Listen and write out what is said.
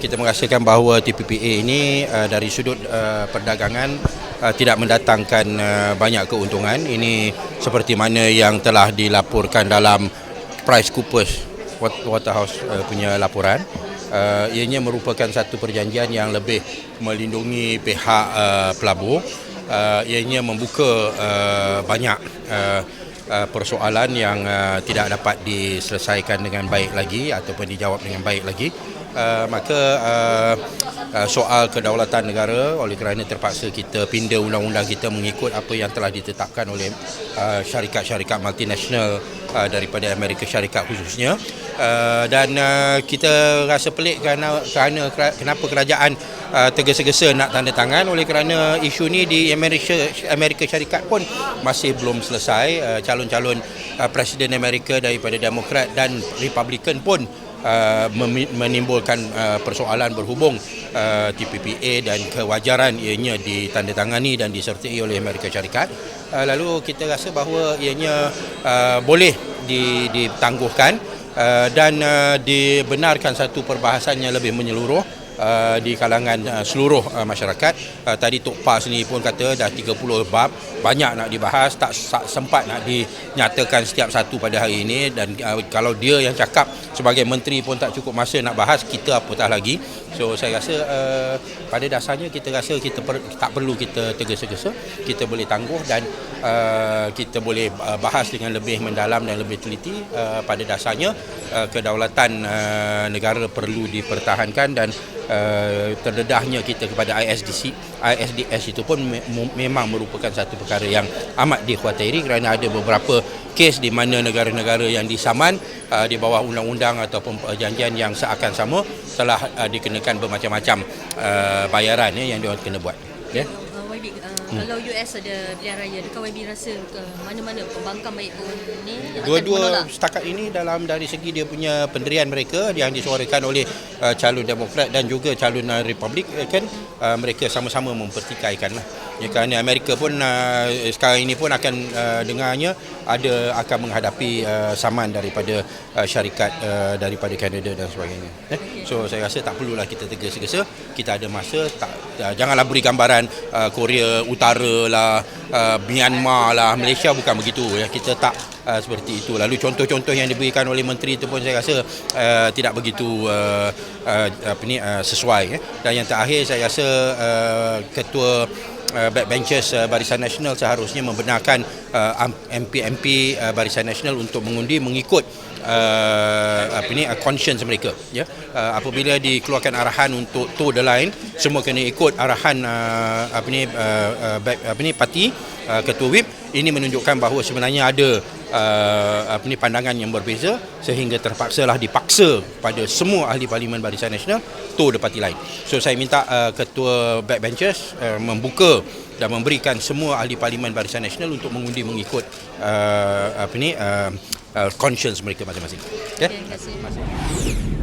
kita merasakan bahawa TPPA ini dari sudut perdagangan tidak mendatangkan banyak keuntungan. Ini seperti mana yang telah dilaporkan dalam PriceCoopers Waterhouse punya laporan. Ianya merupakan satu perjanjian yang lebih melindungi pihak pelabur. Ianya membuka banyak persoalan yang tidak dapat diselesaikan dengan baik lagi ataupun dijawab dengan baik lagi. Maka soal kedaulatan negara, oleh kerana terpaksa kita pindah undang-undang kita mengikut apa yang telah ditetapkan oleh syarikat-syarikat multinasional daripada Amerika Syarikat khususnya, dan kita rasa pelik kenapa kerajaan tergesa-gesa nak tanda tangan, oleh kerana isu ni di Amerika Syarikat pun masih belum selesai. Calon-calon Presiden Amerika daripada Demokrat dan Republikan pun menimbulkan persoalan berhubung TPPA dan kewajaran ianya ditandatangani dan disertai oleh Amerika Syarikat. Lalu kita rasa bahawa ianya boleh ditangguhkan dan dibenarkan satu perbahasan yang lebih menyeluruh di kalangan seluruh masyarakat. Tadi Tok PAS ni pun kata dah 30 bab, banyak nak dibahas, tak sempat nak dinyatakan setiap satu pada hari ini, dan kalau dia yang cakap sebagai menteri pun tak cukup masa nak bahas, kita apatah lagi. So saya rasa pada dasarnya kita rasa kita tak perlu kita tergesa-gesa, kita boleh tangguh dan kita boleh bahas dengan lebih mendalam dan lebih teliti. Pada dasarnya kedaulatan negara perlu dipertahankan, dan terdedahnya kita kepada ISDS itu pun memang merupakan satu perkara yang amat dikhawatiri, kerana ada beberapa kes di mana negara-negara yang disaman di bawah undang-undang ataupun perjanjian yang seakan sama telah dikenakan bermacam-macam bayaran yang dia kena buat. Ya. Kalau US ada pilihan raya, adakah YB rasa ke mana-mana pembangkang baik pun ni dua-dua setakat ini dari segi dia punya pendirian mereka yang disuarakan oleh calon Demokrat dan juga calon Republikan, mereka sama-sama mempertikaikan lah. Ya, kerana Amerika pun sekarang ini pun akan dengarnya akan menghadapi saman daripada syarikat daripada Kanada dan sebagainya. So saya rasa tak perlulah kita tergesa-gesa, kita ada masa. Janganlah beri gambaran Korea Utara lah, Myanmar lah, Malaysia bukan begitu ya. Kita tak seperti itu. Lalu contoh-contoh yang diberikan oleh menteri itu pun saya rasa tidak begitu sesuai ya. Dan yang terakhir saya rasa ketua backbenchers Barisan Nasional seharusnya membenarkan MP-MP Barisan Nasional untuk mengundi mengikut conscience mereka ya. Apabila dikeluarkan arahan untuk toe the line, semua kena ikut arahan parti ketua whip. Ini menunjukkan bahawa sebenarnya ada pandangan yang berbeza, sehingga terpaksalah dipaksa pada semua ahli parlimen Barisan Nasional toe the party line. So saya minta ketua backbenchers membuka dan memberikan semua ahli parlimen Barisan Nasional untuk mengundi mengikut conscience mereka masing-masing. Okay? Terima kasih.